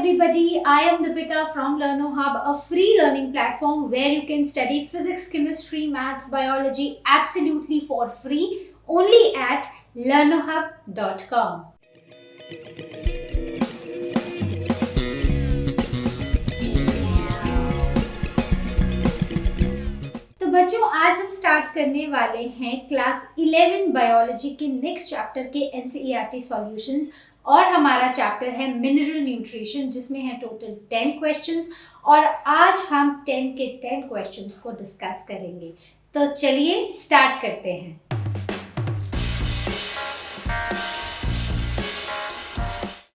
everybody, I am Deepika from LearnoHub, a free learning platform where you can study physics, chemistry, maths, biology absolutely for free only at learnohub.com. तो बच्चों, आज हम start करने वाले हैं class 11 biology के next chapter के NCERT solutions और हमारा चैप्टर है मिनरल न्यूट्रिशन जिसमें है टोटल 10 क्वेश्चंस और आज हम 10 के 10 क्वेश्चंस को डिस्कस करेंगे। तो चलिए स्टार्ट करते हैं।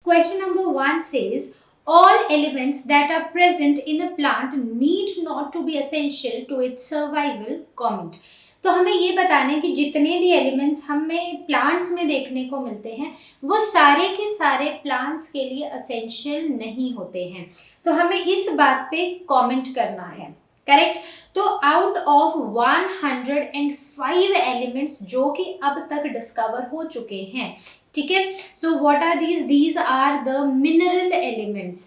Question number 1 says all elements that are present in a plant need not to be essential to its survival. Comment. तो हमें ये बताना है कि जितने भी एलिमेंट्स हमें प्लांट्स में देखने को मिलते हैं वो सारे के सारे प्लांट्स के लिए असेंशियल नहीं होते हैं। तो हमें इस बात पे कमेंट करना है। करेक्ट। तो आउट ऑफ 105 एलिमेंट्स जो कि अब तक डिस्कवर हो चुके हैं, ठीक है, so what are these are the mineral elements.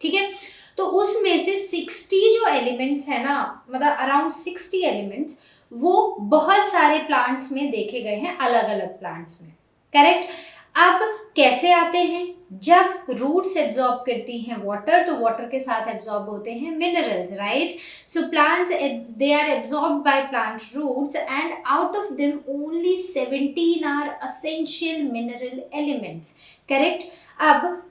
ठीक है, तो उसमें से 60 जो एलिमेंट्स है ना, मतलब अराउंड 60 एलिमेंट्स वो बहुत सारे प्लांट्स में देखे गए हैं, अलग अलग प्लांट्स में। करेक्ट। अब कैसे आते हैं? जब रूट्स एब्जॉर्ब करती हैं वाटर तो वाटर के साथ एब्जॉर्ब होते हैं minerals, right. So plants they are absorbed by plant roots and out of them only 17 are essential mineral elements. Correct. अब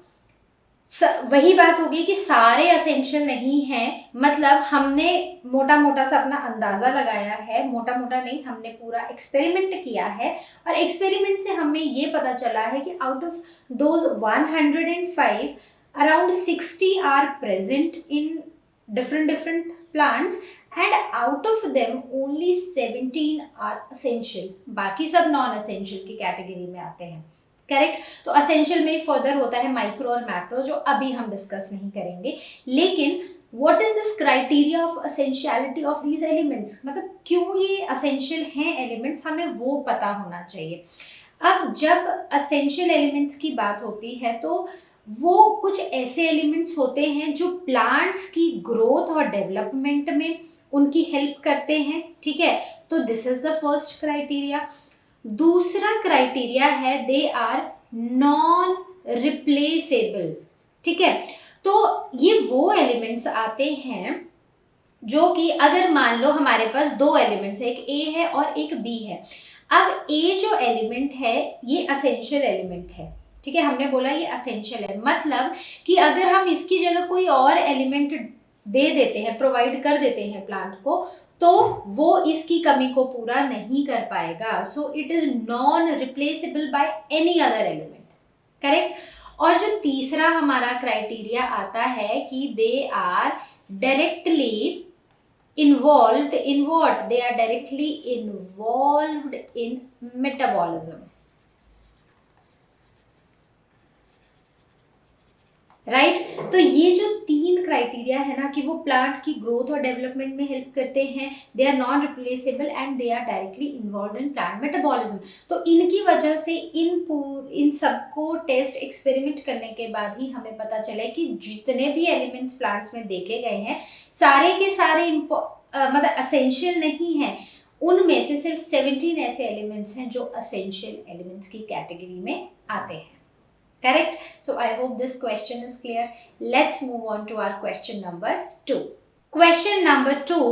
वही बात होगी कि सारे असेंशियल नहीं हैं, मतलब हमने मोटा मोटा सा अपना अंदाज़ा लगाया है, मोटा मोटा नहीं, हमने पूरा एक्सपेरिमेंट किया है और एक्सपेरिमेंट से हमें ये पता चला है कि out of those 105 around 60 are present in different plants and out of them only 17 are essential, बाकी सब नॉन असेंशियल की कैटेगरी में आते हैं। करेक्ट। तो असेंशियल में फर्दर होता है माइक्रो और मैक्रो जो अभी हम डिस्कस नहीं करेंगे। लेकिन what is this criteria of essentiality of these elements, मतलब क्यों ये असेंशियल हैं एलिमेंट्स, हमें वो पता होना चाहिए। अब जब असेंशियल एलिमेंट्स की बात होती है तो वो कुछ ऐसे एलिमेंट्स होते हैं जो प्लांट्स की ग्रोथ और डेवलपमेंट में उनकी हेल्प करते हैं। ठीक है, तो this is the first criteria. दूसरा क्राइटेरिया है दे आर नॉन रिप्लेसेबल। ठीक है, तो ये वो एलिमेंट्स आते हैं जो कि अगर मान लो हमारे पास दो एलिमेंट्स है, एक ए है और एक बी है। अब ए जो एलिमेंट है ये असेंशियल एलिमेंट है। ठीक है, हमने बोला ये असेंशियल है, मतलब कि अगर हम इसकी जगह कोई और एलिमेंट दे देते हैं, प्रोवाइड कर देते हैं प्लांट को, तो वो इसकी कमी को पूरा नहीं कर पाएगा। So it is non replaceable by any other element. Correct. और जो तीसरा हमारा क्राइटेरिया आता है कि they are directly involved in what, they are directly involved in metabolism. Right. तो ये जो तीन क्राइटेरिया है ना कि वो प्लांट की ग्रोथ और डेवलपमेंट में हेल्प करते हैं, they are non replaceable and they are directly involved in plant metabolism. तो इनकी वजह से इन सबको टेस्ट एक्सपेरिमेंट करने के बाद ही हमें पता चले कि जितने भी एलिमेंट्स प्लांट्स में देखे गए हैं सारे के सारे मतलब असेंशियल नहीं हैं। उनमें से सिर्फ 17 ऐसे एलिमेंट्स हैं जो असेंशियल एलिमेंट्स की कैटेगरी में आते हैं। Correct. So I hope this question is clear. Let's move on to our question number 2. Question number 2.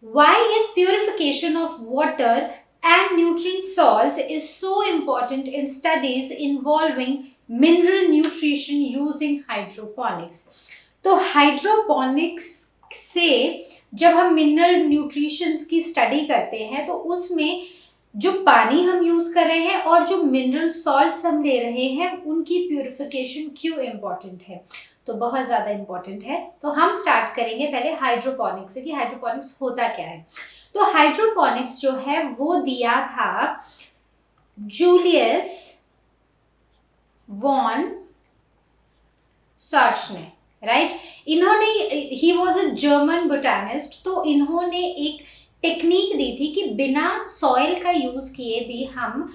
Why is purification of water and nutrient salts is so important in studies involving mineral nutrition using hydroponics? तो hydroponics से जब हम mineral nutritions की study करते हैं तो उसमें जो पानी हम यूज कर रहे हैं और जो मिनरल सॉल्ट्स हम ले रहे हैं उनकी प्यूरिफिकेशन क्यों इम्पोर्टेंट है? तो बहुत ज़्यादा इम्पोर्टेंट है। तो हम स्टार्ट करेंगे पहले हाइड्रोपोनिक्स से कि हाइड्रोपोनिक्स होता क्या है। तो हाइड्रोपोनिक्स जो है वो दिया था जूलियस वॉन सॉर्च ने, राइट। इन्होंने, he was a German botanist, तो इन्होंने एक टेक्निक दी थी कि बिना सॉइल का यूज़ किए भी हम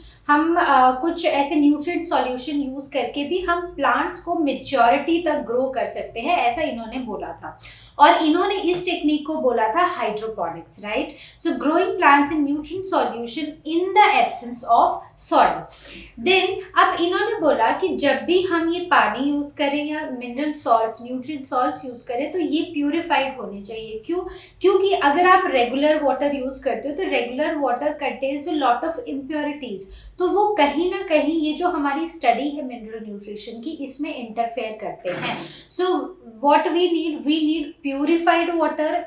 कुछ ऐसे न्यूट्रिएंट सॉल्यूशन यूज़ करके भी हम प्लांट्स को मेच्योरिटी तक ग्रो कर सकते हैं, ऐसा इन्होंने बोला था। और इन्होंने इस टेक्निक को बोला था hydroponics, right. So growing plants in nutrient solution in the absence of soil. Then अब इन्होंने बोला कि जब भी हम ये पानी यूज करें या mineral salts, nutrient salts use करें, तो ये प्यूरिफाइड होने चाहिए। क्यों? क्योंकि अगर आप रेगुलर वाटर यूज करते हो तो regular water contains a lot of impurities, तो वो कहीं ना कहीं ये जो हमारी स्टडी है मिनरल न्यूट्रिशन की, इसमें इंटरफेयर करते हैं। So what we need purified water,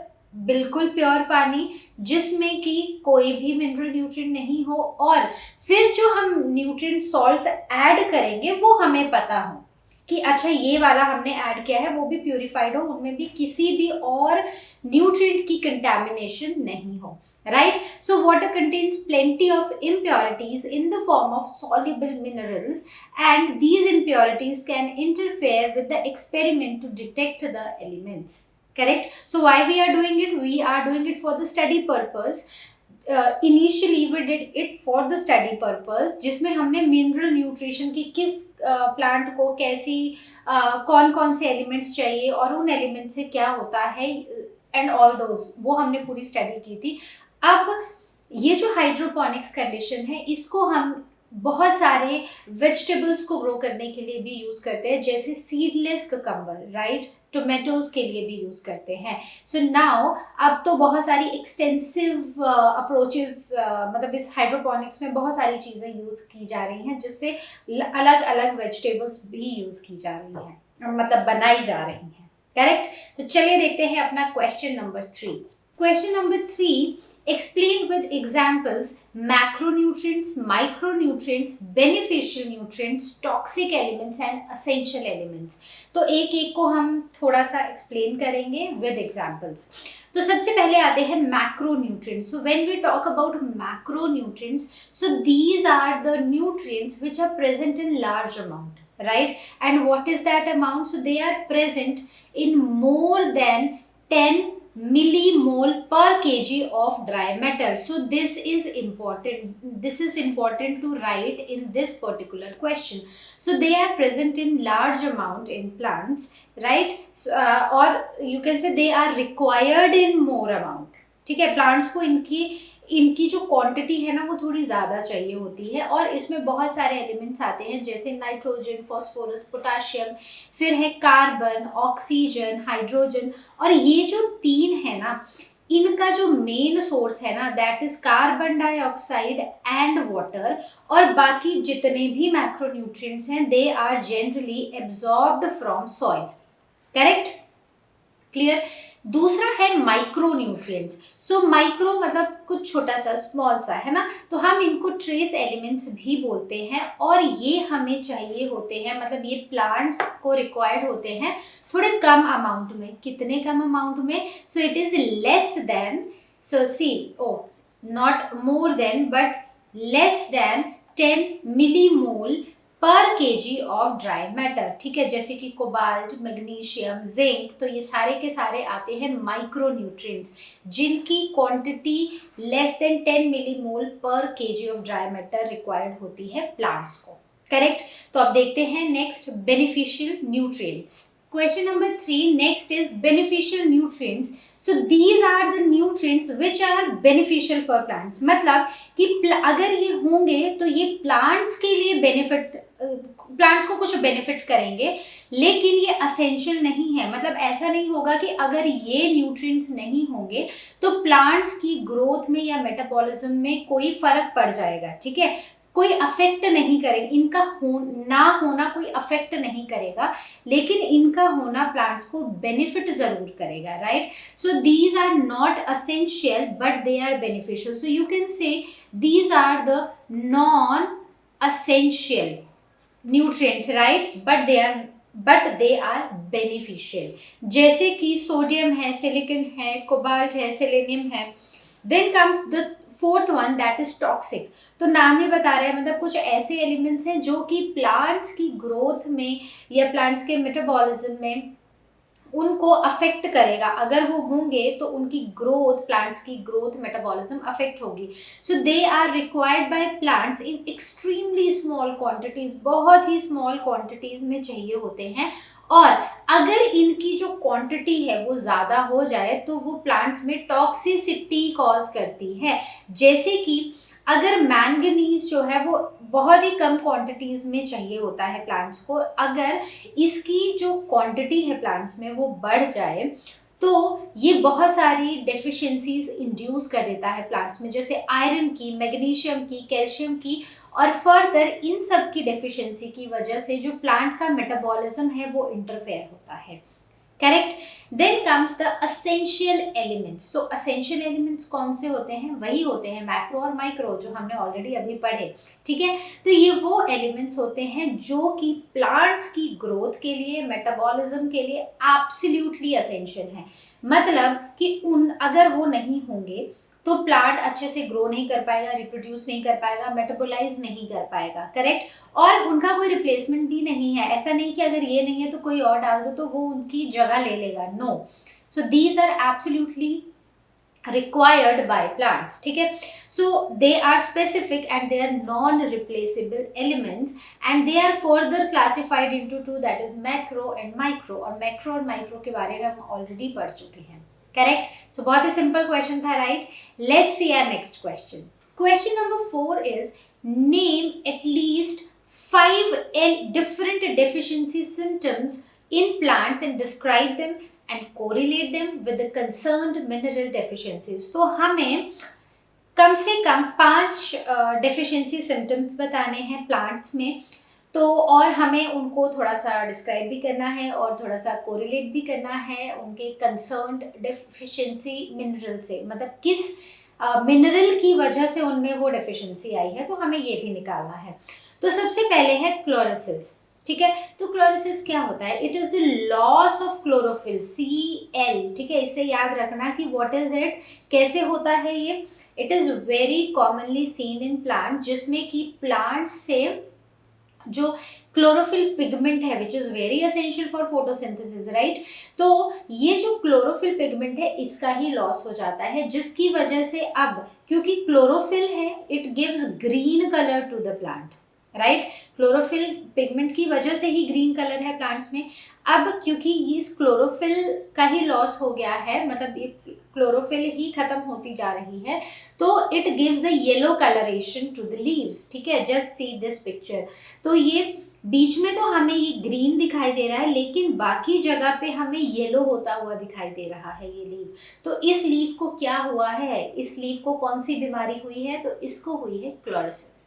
बिल्कुल प्योर पानी जिसमें कि कोई भी मिनरल न्यूट्रिएंट नहीं हो, और फिर जो हम न्यूट्रिएंट सॉल्ट्स ऐड करेंगे वो हमें पता हो कि अच्छा ये वाला हमने ऐड किया है, वो भी प्यूरिफाइड हो, उनमें भी किसी भी और न्यूट्रिएंट की कंटैमिनेशन नहीं हो, right. So water contains plenty of impurities in the form of soluble minerals, and these impurities can interfere with the experiment to detect the elements. Correct? So why we are doing it? We are doing it for the study purpose. Initially we did it for the study purpose, जिसमें हमने mineral nutrition की किस plant को कैसी कौन कौन से elements चाहिए और उन एलिमेंट से क्या होता है एंड ऑल दोज, वो हमने पूरी स्टडी की थी। अब ये जो हाइड्रोपोनिक्स कंडीशन है, इसको हम बहुत सारे वेजिटेबल्स को ग्रो करने के लिए भी यूज करते हैं, जैसे सीडलेस ककम्बर, राइट, टोमेटोज के लिए भी यूज करते हैं। सो नाउ अब तो बहुत सारी एक्सटेंसिव अप्रोचेस, मतलब इस हाइड्रोपोनिक्स में बहुत सारी चीज़ें यूज की जा रही हैं, जिससे अलग अलग वेजिटेबल्स भी यूज की जा रही हैं, मतलब बनाई जा रही हैं। करेक्ट? तो चलिए देखते हैं अपना question number 3। Question number 3, explain with examples macronutrients, micronutrients, beneficial nutrients, toxic elements and essential elements। तो एक एक को हम थोड़ा सा एक्सप्लेन करेंगे with examples। तो सबसे पहले आते हैं macronutrients। So when we talk about macronutrients, so these are the nutrients which are present in large amount, right? And what is that amount? So they are present in more than 10 millimole per kg of dry matter. So this is important to write in this particular question. So they are present in large amount in plants, right? So, or you can say they are required in more amount। ठीक है, plants को इनकी जो quantity है ना, वो थोड़ी ज़्यादा चाहिए होती है, और इसमें बहुत सारे एलिमेंट्स आते हैं जैसे नाइट्रोजन, फॉस्फोरस, पोटाशियम, फिर है कार्बन, ऑक्सीजन, हाइड्रोजन। और ये जो तीन है ना, इनका जो मेन सोर्स है ना, that is carbon dioxide and water. और बाकी जितने भी मैक्रोन्यूट्रिएंट्स हैं, they are generally absorbed from soil. Correct? Clear? दूसरा है माइक्रो न्यूट्रिएंट्स। सो माइक्रो मतलब कुछ छोटा सा, स्मॉल सा, है ना, तो हम इनको ट्रेस एलिमेंट्स भी बोलते हैं, और ये हमें चाहिए होते हैं, मतलब ये प्लांट्स को रिक्वायर्ड होते हैं थोड़े कम अमाउंट में। कितने कम अमाउंट में? So it is less than, so see oh not more than but less than 10 millimole per kg of dry matter. ठीक है, जैसे कि कोबाल्ट, मैग्नीशियम, जिंक, तो ये सारे के सारे आते हैं माइक्रो न्यूट्रिएंट्स, जिनकी quantity less than 10 millimole per kg of dry matter required होती है प्लांट्स को। करेक्ट? तो अब देखते हैं next, beneficial nutrients. Question number 3 next is beneficial nutrients. So these are the nutrients which are beneficial for plants। मतलब कि अगर ये होंगे तो ये प्लांट्स के लिए बेनिफिट, प्लांट्स को कुछ बेनिफिट करेंगे, लेकिन ये असेंशियल नहीं है। मतलब ऐसा नहीं होगा कि अगर ये न्यूट्रिएंट्स नहीं होंगे तो प्लांट्स की ग्रोथ में या मेटाबॉलिज्म में कोई फर्क पड़ जाएगा। ठीक है, कोई अफेक्ट नहीं करेगा, इनका ना होना कोई अफेक्ट नहीं करेगा, लेकिन इनका होना प्लांट्स को बेनिफिट जरूर करेगा, right. So these are not essential but they are beneficial. So you can say these are the non essential nutrients, right, but they are beneficial. जैसे कि सोडियम है, सिलिकॉन है, कोबाल्ट है, सेलेनियम है। Then comes the fourth one, that is toxic. तो नाम ही बता रहे हैं, मतलब कुछ ऐसे एलिमेंट्स हैं जो कि प्लांट्स की ग्रोथ में या प्लांट्स के मेटाबॉलिज्म में उनको अफेक्ट करेगा, अगर वो होंगे तो उनकी ग्रोथ, प्लांट्स की ग्रोथ, मेटाबॉलिज्म अफेक्ट होगी। So they are required by plants in extremely small quantities, बहुत ही स्मॉल क्वांटिटीज में चाहिए होते हैं। और अगर इनकी जो क्वांटिटी है वो ज़्यादा हो जाए तो वो प्लांट्स में टॉक्सिसिटी कॉज करती है। जैसे कि अगर मैंगनीज जो है वो बहुत ही कम क्वांटिटीज में चाहिए होता है प्लांट्स को, अगर इसकी जो क्वांटिटी है प्लांट्स में वो बढ़ जाए तो ये बहुत सारी डेफिशिएंसीज इंड्यूस कर देता है प्लांट्स में, जैसे आयरन की, मैग्नीशियम की, कैल्शियम की। और फर्दर इन सब की डेफिशिएंसी की वजह से जो प्लांट का मेटाबॉलिज्म है वो इंटरफेयर होता है। Correct. Then comes the essential elements. तो असेंशियल एलिमेंट्स कौन से होते हैं? वही होते हैं मैक्रो और माइक्रो, जो हमने ऑलरेडी अभी पढ़े। ठीक है, तो ये वो एलिमेंट्स होते हैं जो कि प्लांट्स की ग्रोथ के लिए, मेटाबॉलिज्म के लिए एब्सोल्युटली असेंशियल है। मतलब कि अगर वो नहीं होंगे तो प्लांट अच्छे से ग्रो नहीं कर पाएगा, रिप्रोड्यूस नहीं कर पाएगा, मेटाबोलाइज नहीं कर पाएगा। करेक्ट। और उनका कोई रिप्लेसमेंट भी नहीं है। ऐसा नहीं कि अगर ये नहीं है तो कोई और डाल दो तो वो उनकी जगह ले लेगा। No. So these are absolutely required by plants. ठीक है, so they are specific and they are non-replaceable elements and they are further classified into two, that is macro and micro। और macro और micro के बारे में हम already पढ़ चुके हैं। करेक्ट। सो बहुत ही सिंपल क्वेश्चन था, right. Let's see our next question. Question number 4 is name at least 5 different deficiency symptoms in plants and describe them and correlate them with the concerned mineral deficiencies। तो हमें कम से कम 5 deficiency symptoms बताने हैं plants में। तो और हमें उनको थोड़ा सा डिस्क्राइब भी करना है और थोड़ा सा कोरिलेट भी करना है उनके कंसर्न्ड डेफिशिएंसी मिनरल से, मतलब किस मिनरल की वजह से उनमें वो डेफिशिएंसी आई है, तो हमें ये भी निकालना है। तो सबसे पहले है क्लोरोसिस। ठीक है, तो क्लोरोसिस क्या होता है? It is the loss of chlorophyll, Cl। ठीक है, इससे याद रखना कि व्हाट इज इट, कैसे होता है ये। It is very commonly seen in plants, जिसमें कि प्लांट्स से जो क्लोरोफिल पिगमेंट है which is very essential for photosynthesis, right. तो ये जो क्लोरोफिल पिगमेंट है इसका ही लॉस हो जाता है, जिसकी वजह से अब क्योंकि क्लोरोफिल है it gives green colour to the plant, right. Chlorophyll pigment की वजह से ही ग्रीन कलर है प्लांट्स में। अब क्योंकि इस क्लोरोफिल का ही लॉस हो गया है, मतलब ये क्लोरोफिल ही खत्म होती जा रही है, तो it gives the yellow coloration to the leaves. ठीक है, जस्ट सी दिस पिक्चर। तो ये बीच में तो हमें ये ग्रीन दिखाई दे रहा है, लेकिन बाकी जगह पे हमें येलो होता हुआ दिखाई दे रहा है ये लीव। तो इस लीव को क्या हुआ है? इस लीव को कौन सी बीमारी हुई है? तो इसको हुई है chlorosis.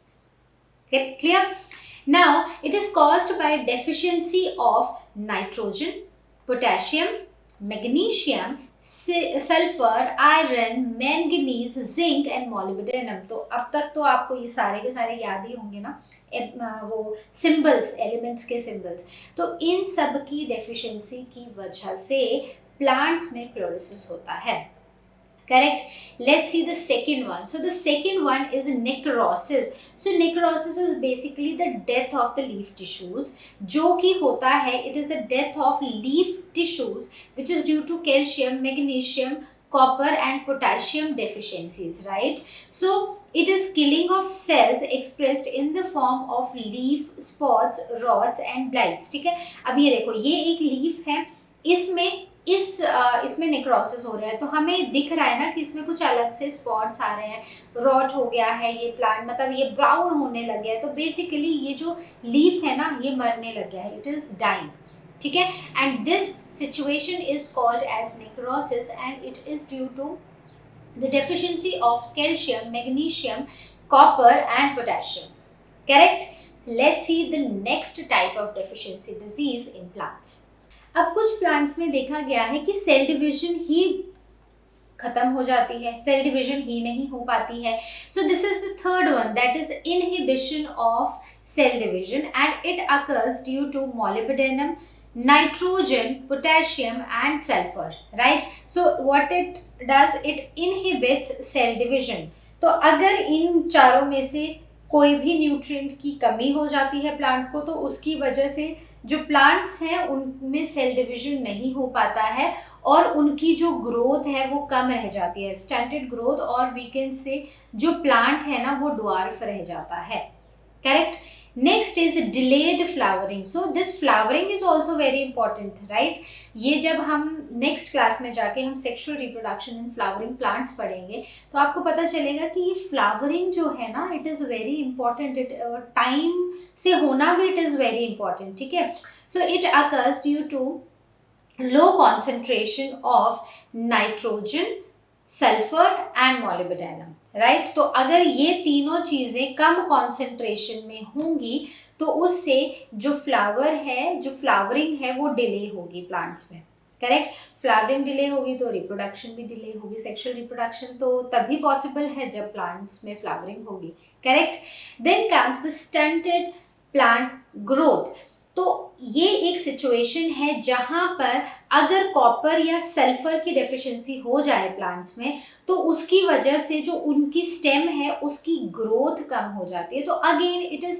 Clear? Now it is caused by deficiency of nitrogen, potassium, magnesium, sulfur, iron, manganese, zinc and molybdenum। तो अब तक तो आपको ये सारे के सारे याद ही होंगे ना, वो सिंबल्स, एलिमेंट्स के सिंबल्स। तो इन सब की डेफिशिएंसी की वजह से प्लांट्स में क्लोरोसिस होता है। Correct. Let's see the second one. So the second one is necrosis. So necrosis is basically the death of the leaf tissues. जो कि होता है, it is the death of leaf tissues which is due to calcium, magnesium, copper and potassium deficiencies, right? So it is killing of cells expressed in the form of leaf spots, rods and blights। ठीक है, अब ये देखो, ये एक leaf है, इसमें necrosis हो रहा है, तो हमें दिख रहा है ना कि इसमें कुछ अलग से स्पॉट्स आ रहे हैं, रॉट हो गया है ये प्लांट, मतलब ये ब्राउन होने लग गया है। तो बेसिकली ये जो लीफ है ना ये मरने लग गया है, इट इज डाइंग। ठीक है, and this situation is called as necrosis and it is due to the deficiency of calcium, magnesium, copper and potassium. Correct. Let's see the next type of deficiency disease in plants. अब कुछ plants में देखा गया है कि cell division ही खत्म हो जाती है, सेल डिवीजन ही नहीं हो पाती है। So this is the third one, that is inhibition of cell division and it occurs due to molybdenum, nitrogen, potassium and sulfur, right? So what it does, it inhibits cell division। तो अगर इन चारों में से कोई भी nutrient की कमी हो जाती है प्लांट को, तो उसकी वजह से जो प्लांट्स हैं उनमें सेल डिवीजन नहीं हो पाता है और उनकी जो ग्रोथ है वो कम रह जाती है, स्टंटेड ग्रोथ, और वी कैन से जो प्लांट है ना वो ड्वार्फ रह जाता है। Correct. Next is delayed flowering. So this flowering is also very important, right. ये जब हम नेक्स्ट क्लास में जाके हम sexual reproduction in flowering plants पढ़ेंगे तो आपको पता चलेगा कि ये फ्लावरिंग जो है ना it is very important, it time से होना भी इट इज़ वेरी इंपॉर्टेंट, ठीक है। So it occurs due to low concentration of nitrogen, sulphur and molybdenum, right. तो अगर ये तीनों चीजें कम कॉन्सेंट्रेशन में होंगी तो उससे जो फ्लावर है, जो फ्लावरिंग है वो डिले होगी प्लांट्स में। करेक्ट। फ्लावरिंग डिले होगी तो रिप्रोडक्शन भी डिले होगी। सेक्सुअल रिप्रोडक्शन तो तभी पॉसिबल है जब प्लांट्स में फ्लावरिंग होगी। Correct. Then comes the stunted plant growth. तो ये एक सिचुएशन है जहां पर अगर कॉपर या सल्फर की डेफिशिएंसी हो जाए प्लांट्स में तो उसकी वजह से जो उनकी स्टेम है उसकी ग्रोथ कम हो जाती है। तो again it is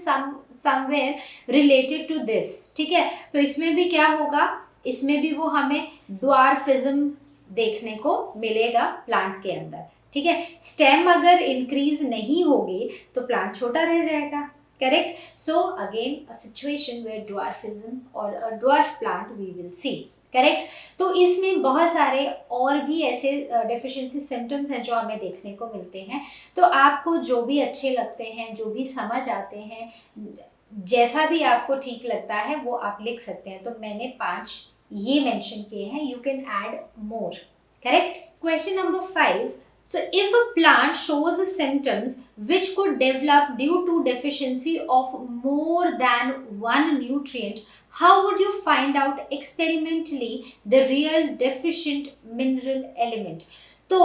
somewhere related to this, ठीक है। तो इसमें भी क्या होगा, इसमें भी वो हमें ड्वार्फिज्म देखने को मिलेगा प्लांट के अंदर, ठीक है। स्टेम अगर इंक्रीज नहीं होगी तो प्लांट छोटा रह जाएगा। Correct. So again a situation where dwarfism or a dwarf plant we will see. Correct. तो इसमें बहुत सारे और भी ऐसे डेफिशिएंसी सिम्टम्स हैं जो हमें देखने को मिलते हैं। तो आपको जो भी अच्छे लगते हैं, जो भी समझ आते हैं, जैसा भी आपको ठीक लगता है वो आप लिख सकते हैं। तो मैंने 5 ये मेंशन किए हैं, you can add more. Correct. Question number 5, so if a plant shows symptoms which could develop due to deficiency of more than one nutrient, how would you find out experimentally the real deficient mineral element? तो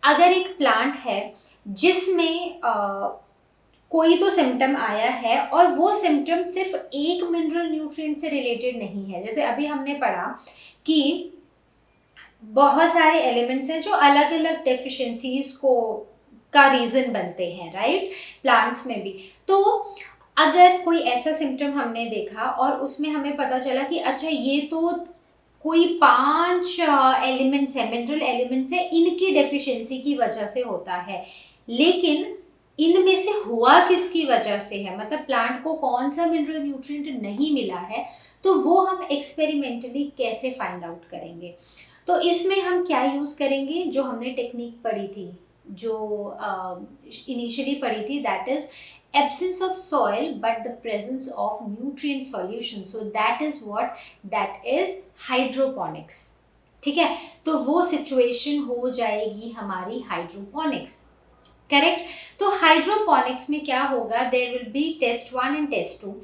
अगर एक plant है जिसमें कोई तो symptom आया है और वो सिम्टम सिर्फ एक मिनरल न्यूट्रिएंट से रिलेटेड नहीं है, जैसे अभी हमने पढ़ा कि बहुत सारे एलिमेंट्स हैं जो अलग अलग डेफिशिएंसीज को का रीज़न बनते हैं, राइट, प्लांट्स में भी। तो अगर कोई ऐसा सिम्टम हमने देखा और उसमें हमें पता चला कि अच्छा ये तो कोई 5 एलिमेंट्स है, मिनरल एलिमेंट्स है, इनकी डेफिशिएंसी की वजह से होता है, लेकिन इनमें से हुआ किसकी वजह से है, मतलब प्लांट को कौन सा मिनरल न्यूट्रिएंट नहीं मिला है, तो वो हम एक्सपेरिमेंटली कैसे फाइंड आउट करेंगे। तो इसमें हम क्या यूज़ करेंगे, जो हमने टेक्निक पढ़ी थी, जो इनिशियली पढ़ी थी, that is absence of soil but the presence of nutrient solution, so that is what, that is hydroponics, ठीक है। तो वो सिचुएशन हो जाएगी हमारी हाइड्रोपोनिक्स। करेक्ट। तो हाइड्रोपोनिक्स में क्या होगा, there will be test 1 and test 2।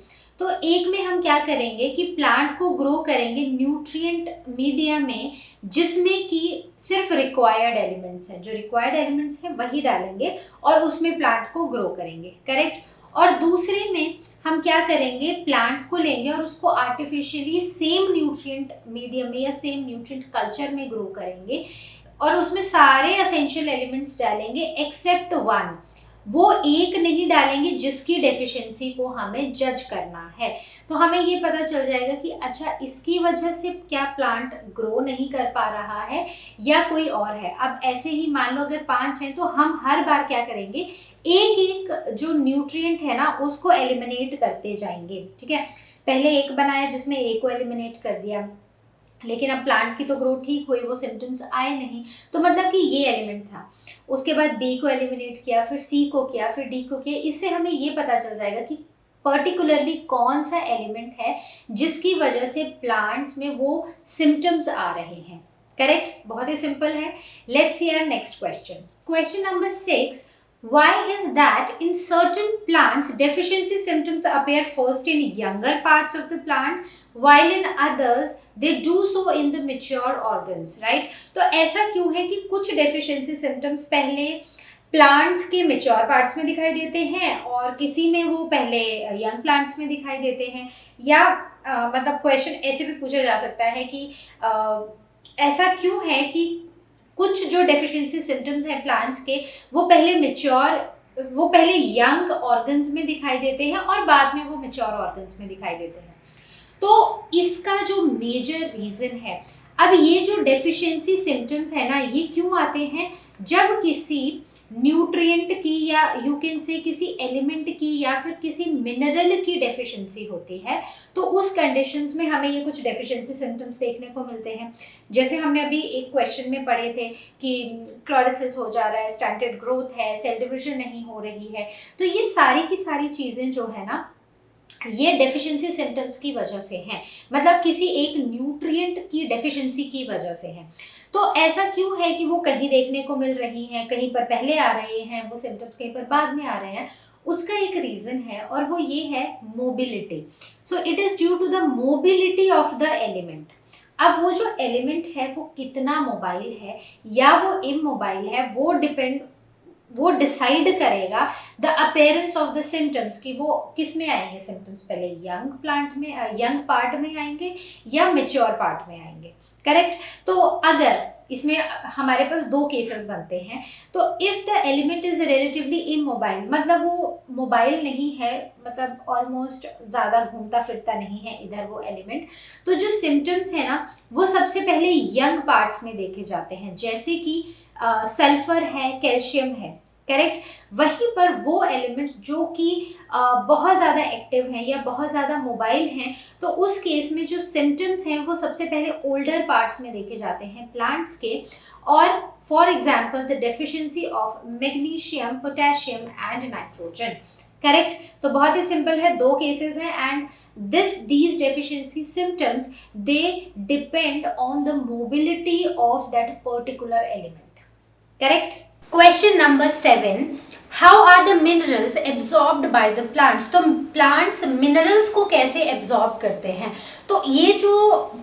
तो एक में हम क्या करेंगे कि प्लांट को ग्रो करेंगे न्यूट्रिएंट मीडिया में जिसमें कि सिर्फ रिक्वायर्ड एलिमेंट्स हैं, जो रिक्वायर्ड एलिमेंट्स हैं वही डालेंगे और उसमें प्लांट को ग्रो करेंगे। करेक्ट। और दूसरे में हम क्या करेंगे, प्लांट को लेंगे और उसको आर्टिफिशियली सेम न्यूट्रिएंट मीडियम में या सेम न्यूट्रिएंट कल्चर में ग्रो करेंगे और उसमें सारे एसेंशियल एलिमेंट्स डालेंगे एक्सेप्ट 1, वो एक नहीं डालेंगे जिसकी डेफिशिएंसी को हमें जज करना है। तो हमें ये पता चल जाएगा कि अच्छा इसकी वजह से क्या प्लांट ग्रो नहीं कर पा रहा है या कोई और है। अब ऐसे ही मान लो अगर 5 हैं तो हम हर बार क्या करेंगे, एक एक जो न्यूट्रिएंट है ना उसको एलिमिनेट करते जाएंगे, ठीक है। पहले एक बनाया जिसमें एक को एलिमिनेट कर दिया, लेकिन अब प्लांट की तो ग्रोथ ठीक हुई, वो सिम्टम्स आए नहीं, तो मतलब कि ये एलिमेंट था। उसके बाद बी को एलिमिनेट किया, फिर सी को किया, फिर डी को किया। इससे हमें ये पता चल जाएगा कि पर्टिकुलरली कौन सा एलिमेंट है जिसकी वजह से प्लांट्स में वो सिम्टम्स आ रहे हैं। करेक्ट। बहुत ही सिंपल है। Let's see our next question. Question number 6, why is that in certain plants deficiency symptoms appear first in younger parts of the plant while in others they do so in the mature organs, right? तो ऐसा क्यों है कि कुछ deficiency symptoms पहले plants के mature parts में दिखाई देते हैं और किसी में वो पहले यंग प्लांट्स में दिखाई देते हैं, या मतलब क्वेश्चन ऐसे भी पूछा जा सकता है कि ऐसा क्यों है कि कुछ जो डेफिशिएंसी सिम्टम्स हैं प्लांट्स के वो पहले यंग ऑर्गन्स में दिखाई देते हैं और बाद में वो मैच्योर ऑर्गन्स में दिखाई देते हैं। तो इसका जो मेजर रीजन है, अब ये जो डेफिशिएंसी सिम्टम्स है ना, ये क्यों आते हैं? जब किसी न्यूट्रिएंट की या यू कैन से किसी एलिमेंट की या फिर किसी मिनरल की डेफिशिएंसी होती है, तो उस कंडीशंस में हमें ये कुछ डेफिशिएंसी सिम्टम्स देखने को मिलते हैं। जैसे हमने अभी एक क्वेश्चन में पढ़े थे कि क्लोरोसिस हो जा रहा है, स्टंटेड ग्रोथ है, सेल डिविजन नहीं हो रही है। तो ये सारी की सारी चीज़ें जो है ना, ये डेफिशिएंसी सिम्टम्स की वजह से हैं, मतलब किसी एक न्यूट्रिएंट की डेफिशिएंसी की वजह से है। तो ऐसा क्यों है कि वो कहीं देखने को मिल रही हैं, कहीं पर पहले आ रहे हैं वो सिम्टम्स, कहीं पर बाद में आ रहे हैं? उसका एक रीजन है और वो ये है mobility. So it is due to the mobility of the element. अब वो जो एलिमेंट है वो कितना मोबाइल है या वो इमोबाइल है, वो डिसाइड करेगा the appearance of the symptoms, कि वो किस में आएंगे सिम्टम्स, पहले यंग प्लांट में, यंग पार्ट में आएंगे या मेच्योर पार्ट में आएंगे। करेक्ट? तो अगर इसमें हमारे पास दो केसेस बनते हैं, तो if the element is relatively immobile, मतलब वो मोबाइल नहीं है, मतलब ऑलमोस्ट ज़्यादा घूमता फिरता नहीं है इधर वो एलिमेंट, तो जो सिम्टम्स है ना वो सबसे पहले यंग पार्ट्स में देखे जाते हैं, जैसे कि सल्फर है, कैल्शियम है। करेक्ट? वहीं पर वो एलिमेंट्स जो कि बहुत ज़्यादा एक्टिव हैं या बहुत ज़्यादा मोबाइल हैं, तो उस केस में जो सिम्टम्स हैं वो सबसे पहले ओल्डर पार्ट्स में देखे जाते हैं प्लांट्स के। और for example the deficiency of magnesium, potassium and nitrogen. Correct? तो बहुत ही सिंपल है, दो केसेस हैं and these deficiency symptoms, they depend on the mobility of that particular element. Correct? Question number 7, how are the minerals absorbed by the plants? तो plants minerals को कैसे absorb करते हैं? तो ये जो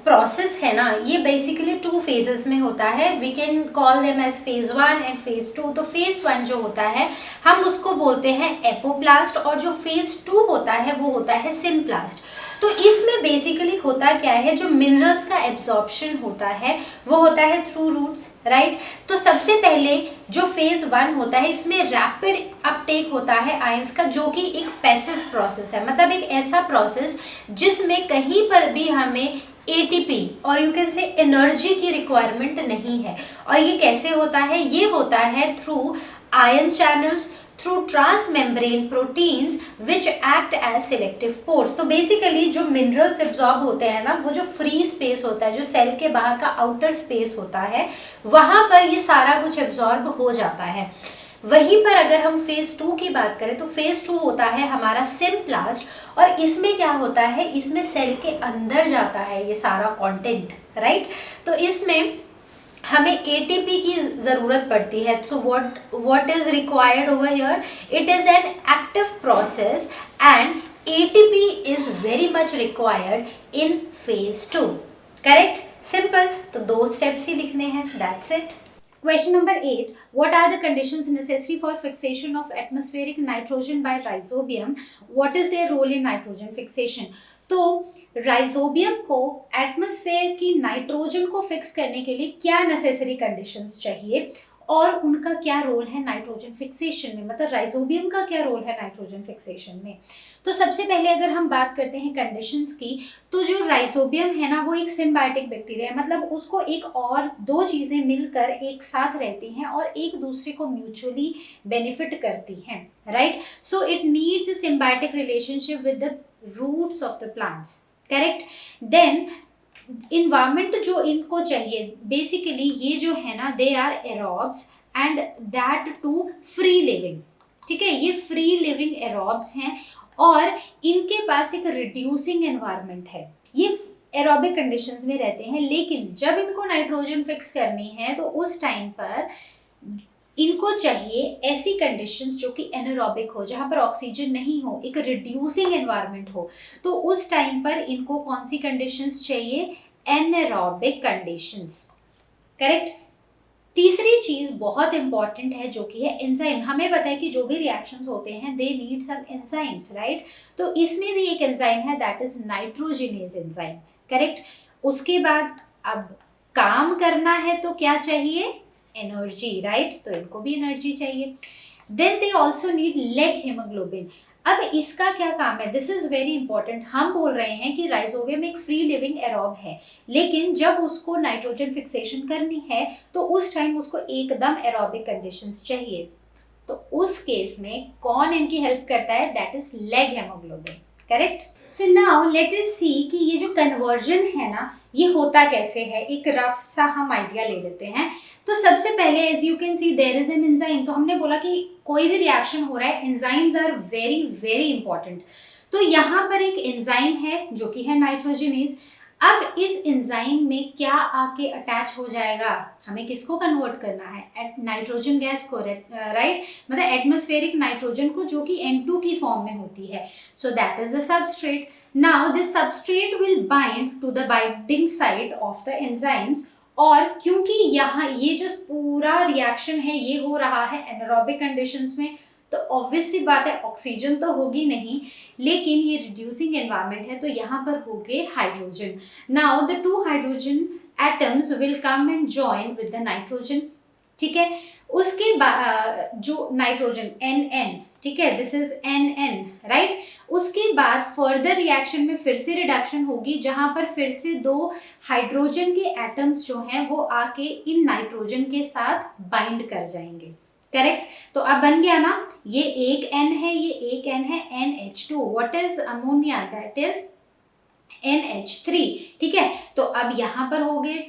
process है ना, ये basically 2 phases में होता है। We can call them as phase 1 and phase 2। तो phase 1 जो होता है हम उसको बोलते हैं एपोप्लास्ट, और जो phase 2 होता है वो होता है सिम्प्लास्ट। तो इसमें बेसिकली होता क्या है, जो मिनरल्स का एब्जॉर्प्शन होता है वो होता है थ्रू रूट्स, राइट? तो सबसे पहले जो फेज 1 होता है, इसमें रैपिड अपटेक होता है आयंस का, जो कि एक पैसिव प्रोसेस है, मतलब एक ऐसा प्रोसेस जिसमें कहीं पर भी हमें एटीपी और यू कैन से एनर्जी की रिक्वायरमेंट नहीं है। और ये कैसे होता है? ये होता है through ion channels, through transmembrane proteins which act as selective pores। तो बेसिकली जो मिनरल्स एब्जॉर्ब होते हैं ना, वो जो फ्री स्पेस होता है, जो सेल के बाहर का आउटर स्पेस होता है, वहाँ पर ये सारा कुछ एब्जॉर्ब हो जाता है। वहीं पर अगर हम फेज 2 की बात करें, तो फेज 2 होता है हमारा सिम्प्लास्ट, और इसमें क्या होता है, इसमें सेल के अंदर जाता है ये सारा कंटेंट, राइट? तो इसमें हमें एटीपी की ज़रूरत पड़ती है। So what is required over here, it is an active process and ATP is very much required in phase 2। Correct? Simple, तो 2 स्टेप्स ही लिखने हैं, that's it. Question number 8, what are the conditions necessary for fixation of atmospheric nitrogen by rhizobium? What is their role in nitrogen fixation? तो rhizobium को atmosphere की nitrogen को fix करने के लिए क्या नेसेसरी कंडीशंस चाहिए और उनका क्या रोल है नाइट्रोजन फिक्सेशन में, मतलब राइजोबियम का क्या रोल है नाइट्रोजन फिक्सेशन में? तो सबसे पहले अगर हम बात करते हैं कंडीशंस की, तो जो राइजोबियम है ना वो एक सिम्बायोटिक बैक्टीरिया है, मतलब उसको एक और 2 चीज़ें मिलकर एक साथ रहती हैं और एक दूसरे को म्यूचुअली बेनिफिट करती हैं, right? So it needs a symbiotic relationship with the roots of the plants. Correct? Then environment जो इनको चाहिए, बेसिकली ये जो है ना, they are aerobes and that too free living. ठीक है, ये फ्री लिविंग एरोब्स हैं और इनके पास एक रिड्यूसिंग एनवायरनमेंट है, ये एरोबिक कंडीशंस में रहते हैं। लेकिन जब इनको नाइट्रोजन फिक्स करनी है तो उस टाइम पर इनको चाहिए ऐसी कंडीशंस जो कि एनारोबिक हो, जहाँ पर ऑक्सीजन नहीं हो, एक रिड्यूसिंग एनवायरनमेंट हो। तो उस टाइम पर इनको कौन सी कंडीशंस चाहिए? Anaerobic conditions. करेक्ट? तीसरी चीज बहुत इंपॉर्टेंट है जो कि है एंजाइम। हमें पता है कि जो भी रिएक्शंस होते हैं they need some enzymes, right? तो इसमें भी एक एंजाइम है, that is nitrogenase enzyme. Correct? उसके बाद अब काम करना है तो क्या चाहिए? Energy, right? तो इनको भी एनर्जी चाहिए। Then they also need leg haemoglobin. अब इसका क्या काम है, दिस इज वेरी इंपॉर्टेंट। हम बोल रहे हैं कि राइजोबियम एक फ्री लिविंग एरोब है, लेकिन जब उसको नाइट्रोजन फिक्सेशन करनी है तो उस टाइम उसको एकदम एरोबिक कंडीशंस चाहिए। तो उस केस में कौन इनकी हेल्प करता है, that is leghemoglobin, correct. So now let us see कि ये जो कन्वर्जन है ना, ये होता कैसे है, एक रफ सा हम आइडिया ले लेते हैं। तो सबसे पहले as you can see there is an enzyme. तो हमने बोला कि कोई भी रिएक्शन हो रहा है, enzymes are very very important. तो यहाँ पर एक एंजाइम है जो कि है नाइट्रोजनेज। अब इस एंजाइम में क्या आके अटैच हो जाएगा, हमें किसको कन्वर्ट करना है, नाइट्रोजन गैस को, राइट, मतलब एटमॉस्फेरिक नाइट्रोजन को, जो कि N2 की फॉर्म में होती है। So that is the substrate. Now this substrate will bind to the binding site of the enzymes. और क्योंकि यहाँ ये जो पूरा रिएक्शन है ये हो रहा है एनारोबिक कंडीशंस में, तो ऑब्वियस सी बात है ऑक्सीजन तो होगी नहीं, लेकिन ये रिड्यूसिंग एनवायरनमेंट है तो यहाँ पर हो गए hydrogen. Now the two hydrogen atoms will come and join with the nitrogen, ठीक है। उसके बाद जो नाइट्रोजन NN, ठीक है, दिस इज NN, राइट। उसके बाद फर्दर रिएक्शन में फिर से रिडक्शन होगी, जहां पर फिर से दो हाइड्रोजन के एटम्स जो हैं वो आके इन नाइट्रोजन के साथ बाइंड कर जाएंगे, करेक्ट। तो अब बन गया ना, ये एक N है, ये एक N है, NH2। What is ammonia, that is NH3, ठीक है। तो अब यहाँ पर हो गए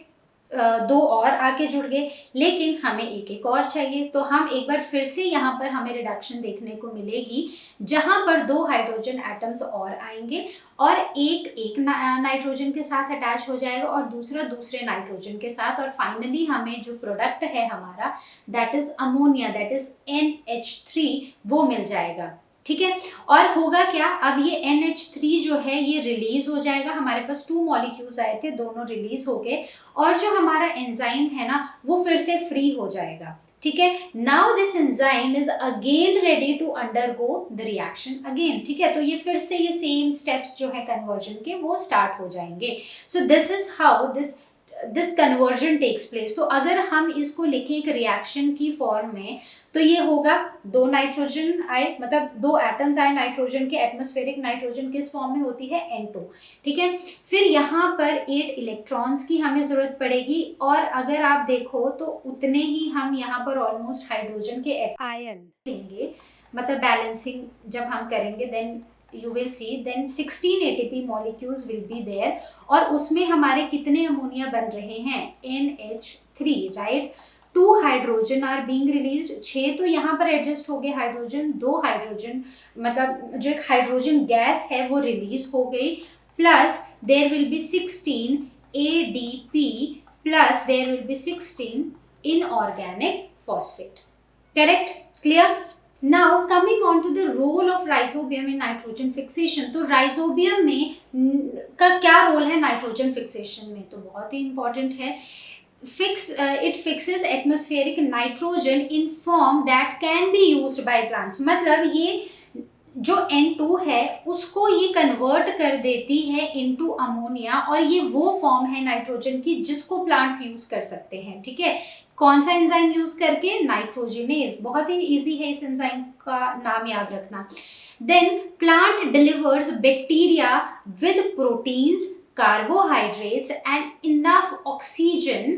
दो और आके जुड़ गए, लेकिन हमें एक एक और चाहिए। तो हम एक बार फिर से यहाँ पर हमें रिडक्शन देखने को मिलेगी, जहां पर दो हाइड्रोजन एटम्स और आएंगे और एक नाइट्रोजन के साथ अटैच हो जाएगा और दूसरा दूसरे नाइट्रोजन के साथ, और फाइनली हमें जो प्रोडक्ट है हमारा, that is ammonia, that is NH3, वो मिल जाएगा, ठीक है। और होगा क्या, अब ये NH3 जो है ये रिलीज हो जाएगा, हमारे पास 2 मॉलिक्यूल्स आए थे, दोनों रिलीज हो गए, और जो हमारा एंजाइम है ना वो फिर से फ्री हो जाएगा, ठीक है। Now this enzyme is again ready to undergo the reaction again, ठीक है। तो ये फिर से ये सेम स्टेप्स जो है कन्वर्जन के वो स्टार्ट हो जाएंगे। So this is how this conversion takes place. तो अगर हम इसको लिखें एक रिएक्शन की फॉर्म में, तो ये होगा, दो नाइट्रोजन आए, मतलब दो एटम्स आए नाइट्रोजन के, एटमॉस्फेरिक नाइट्रोजन किस फॉर्म में होती है, N2, ठीक है। फिर यहाँ पर 8 इलेक्ट्रॉन्स की हमें जरूरत पड़ेगी, और अगर आप देखो तो उतने ही हम यहाँ पर ऑलमोस्ट हाइड्रोजन के आयन लेंगे, मतलब बैलेंसिंग जब हम करेंगे, then you will see then 16 ATP molecules will be there, और उसमें हमारे कितने अमोनिया बन रहे हैं, NH3, right. 2 hydrogen are being released, 6 तो यहाँ पर एडजस्ट हो गए हाइड्रोजन, 2 हाइड्रोजन, मतलब जो एक हाइड्रोजन गैस है वो रिलीज हो गई, plus there will be 16 ADP, plus there will be 16 inorganic phosphate, correct, clear. Now coming on to the role of rhizobium in nitrogen fixation। तो राइजोबियम में का क्या रोल है नाइट्रोजन फिक्सेशन में, तो बहुत ही इंपॉर्टेंट है। It fixes atmospheric nitrogen in form that can be used by plants। मतलब ये जो N2 है उसको ये कन्वर्ट कर देती है इनटू अमोनिया, और ये वो फॉर्म है नाइट्रोजन की जिसको प्लांट्स यूज कर सकते हैं, ठीक है। कौन सा एंजाइम यूज करके, नाइट्रोजिनेज, बहुत ही इजी है इस एंजाइम का नाम याद रखना। Then plant delivers bacteria with proteins, carbohydrates and enough oxygen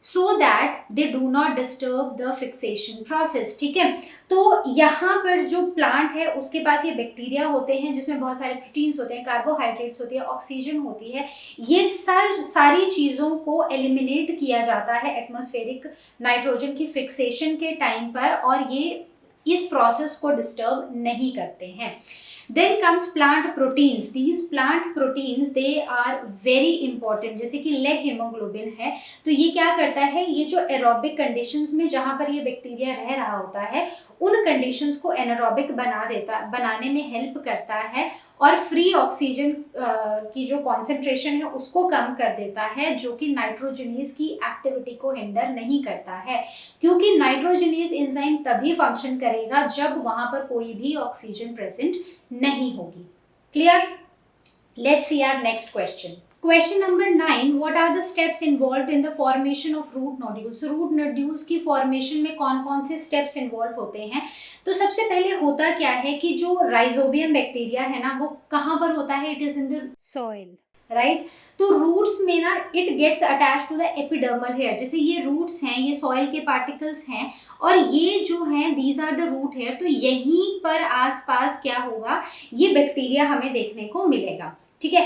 so that they do not disturb the fixation process, ठीक है। तो यहाँ पर जो प्लांट है उसके पास ये बैक्टीरिया होते हैं जिसमें बहुत सारे प्रोटीन्स होते हैं, कार्बोहाइड्रेट्स होती है, ऑक्सीजन होती है, ये सारी चीज़ों को एलिमिनेट किया जाता है एटमॉस्फेरिक नाइट्रोजन की फिक्सेशन के टाइम पर, और ये इस प्रोसेस को डिस्टर्ब नहीं करते हैं। Then comes plant proteins। These plant proteins they are very important। जैसे कि लेग हीमोग्लोबिन है, तो ये क्या करता है, ये जो एरोबिक कंडीशंस में जहाँ पर ये बैक्टीरिया रह रहा होता है उन कंडीशंस को एनारोबिक बनाने में हेल्प करता है, और फ्री ऑक्सीजन की जो कॉन्सेंट्रेशन है उसको कम कर देता है, जो कि नाइट्रोजनेज की एक्टिविटी को हिंडर नहीं करता है, क्योंकि नाइट्रोजनेज एंजाइम तभी फंक्शन करेगा जब वहाँ पर कोई भी ऑक्सीजन प्रेजेंट नहीं होगी, clear. Let's see our next question. Question number 9, what are the steps involved in the formation of root nodules. Root nodules की फॉर्मेशन में कौन कौन से स्टेप्स इन्वॉल्व होते हैं। तो सबसे पहले होता क्या है कि जो राइजोबियम बैक्टीरिया है ना, वो कहाँ पर होता है, it is in the soil, right. तो रूट्स में ना it gets attach to the epidermal hair, जैसे ये रूट्स हैं, ये सॉइल के पार्टिकल्स हैं और ये जो हैं these are the root hair. तो यहीं पर आसपास क्या होगा, ये बैक्टीरिया हमें देखने को मिलेगा, ठीक है।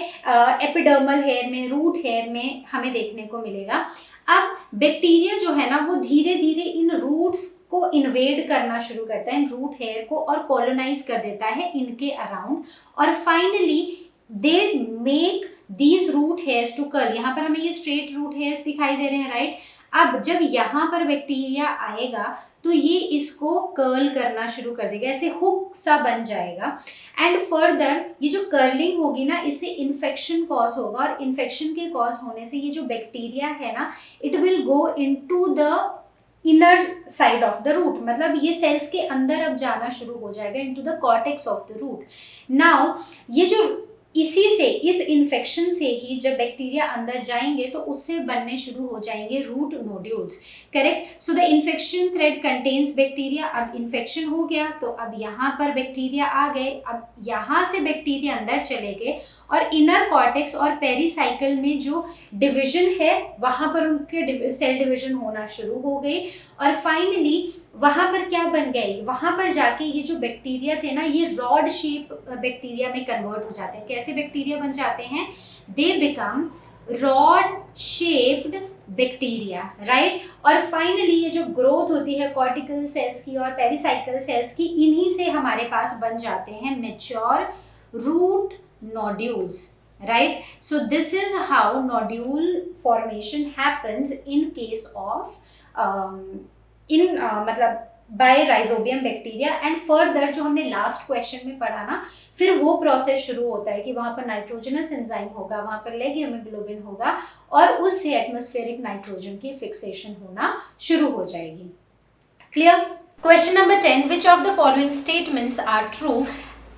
एपिडर्मल हेयर में, रूट हेयर में हमें देखने को मिलेगा। अब बैक्टीरिया जो है ना वो धीरे धीरे इन रूट्स को इन्वेड करना शुरू करता है, इन रूट हेयर को, और कॉलोनाइज कर देता है इनके अराउंड, और finally they make these root hairs to curl. यहाँ पर हमें ये स्ट्रेट रूट हेयर्स दिखाई दे रहे हैं, राइट। अब जब यहाँ पर बैक्टीरिया आएगा तो ये इसको कर्ल करना शुरू कर देगा, ऐसे हुक सा बन जाएगा। एंड फर्दर ये जो कर्लिंग होगी ना, इससे इन्फेक्शन कॉज होगा, और इन्फेक्शन के कॉज होने से ये जो बैक्टीरिया है ना, it will go into the inner side of the root, मतलब ये सेल्स के अंदर अब जाना शुरू हो जाएगा, into the cortex of the root. Now ये जो इसी से, इस इन्फेक्शन से ही जब बैक्टीरिया अंदर जाएंगे तो उससे बनने शुरू हो जाएंगे root nodules, correct. So the infection thread contains bacteria. अब इन्फेक्शन हो गया तो अब यहाँ पर बैक्टीरिया आ गए, अब यहाँ से बैक्टीरिया अंदर चले गए और इनर कॉर्टेक्स और पेरिसाइकिल में जो डिवीजन है वहाँ पर उनके सेल डिवीजन होना शुरू हो गई, और फाइनली वहां पर क्या बन गई, वहां पर जाके ये जो बैक्टीरिया थे ना, ये रॉड शेप बैक्टीरिया में कन्वर्ट हो जाते हैं। कैसे बैक्टीरिया बन जाते हैं, they become rod shaped bacteria, right. और फाइनली ये जो ग्रोथ होती है कॉर्टिकल सेल्स की और पेरिसाइकल सेल्स की, इन्हीं से हमारे पास बन जाते हैं mature root nodules, right. So this is how nodule formation happens in case of मतलब by rhizobium bacteria. And further जो हमने लास्ट क्वेश्चन में पढ़ा ना, फिर वो प्रोसेस शुरू होता है कि वहां पर नाइट्रोजनस एंजाइम होगा, वहां पर लेग हीमोग्लोबिन होगा, और उससे एटमॉस्फेरिक नाइट्रोजन की फिक्सेशन होना शुरू हो जाएगी। Clear. Question number 10, which of the following statements are true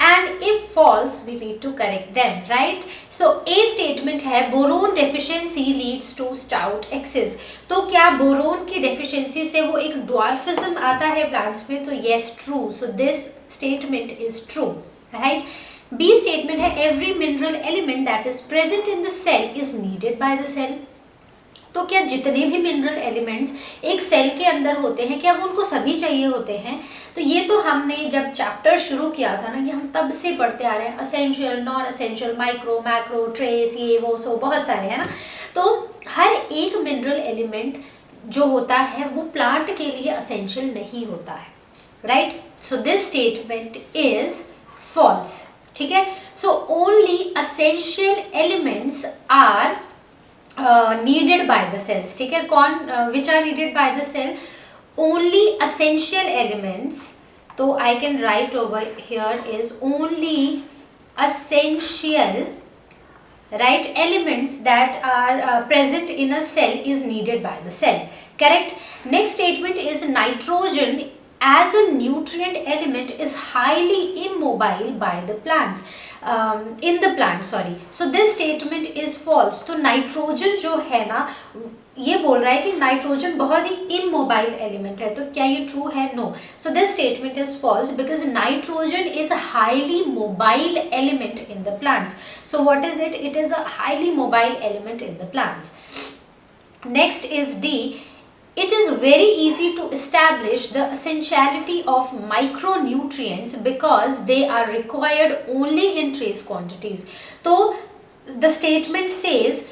and if false we need to correct them, right? So A statement है boron deficiency leads to stout axis। तो क्या boron की deficiency से वो एक dwarfism आता है plants में, तो yes true, so this statement is true, right? B statement है every mineral element that is present in the cell is needed by the cell। तो क्या जितने भी मिनरल एलिमेंट्स एक सेल के अंदर होते हैं, क्या वो उनको सभी चाहिए होते हैं। तो ये तो हमने जब चैप्टर शुरू किया था ना, ये हम तब से पढ़ते आ रहे हैं, essential, non essential, micro, macro, trace, ये वो सो बहुत सारे हैं ना। तो हर एक मिनरल एलिमेंट जो होता है वो प्लांट के लिए असेंशियल नहीं होता है, right. So this statement is false, ठीक है। So only essential elements are needed by the cells, ठीक है। कौन which are needed by the cell, only essential elements। तो I can write over here is only essential, right, elements that are present in a cell is needed by the cell, correct। Next statement is nitrogen as a nutrient element is highly immobile by the plants, in the plant, sorry। So this statement is false। तो nitrogen जो है ना, ये बोल रहा है कि nitrogen बहुत ही इमोबाइल एलिमेंट है, तो क्या ये ट्रू है, no. So this statement is false because nitrogen is a highly mobile element in the plants. So what is it, it is a highly mobile element in the plants. Next is D, it is very easy to establish the essentiality of micronutrients because they are required only in trace quantities। तो the statement says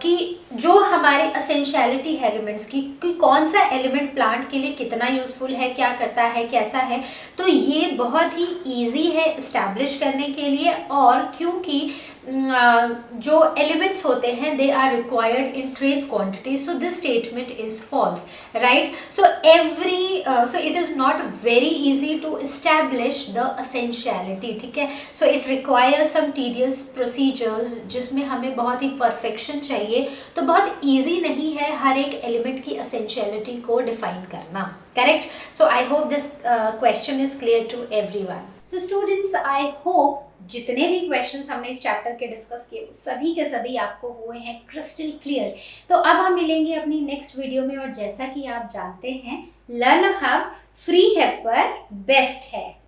कि जो हमारे essentiality elements की, कि कौन सा element plant के लिए कितना यूजफुल है, क्या करता है, कैसा है, तो ये बहुत ही ईजी है इस्टेब्लिश करने के लिए। और क्योंकि जो एलिमेंट्स होते हैं they are required in trace quantity, so this statement is false, right. So so it is not very easy to establish the essentiality, ठीक है। So it requires some tedious procedures जिसमें हमें बहुत ही परफेक्शन चाहिए, तो बहुत ईजी नहीं है हर एक एलिमेंट की असेंशियलिटी को डिफाइन करना, correct. So I hope this question is clear to everyone. So students, I hope जितने भी क्वेश्चंस हमने इस चैप्टर के डिस्कस किए सभी के सभी आपको हुए हैं क्रिस्टल क्लियर। तो अब हम मिलेंगे अपनी नेक्स्ट वीडियो में, और जैसा कि आप जानते हैं लर्न हब फ्री है पर बेस्ट है।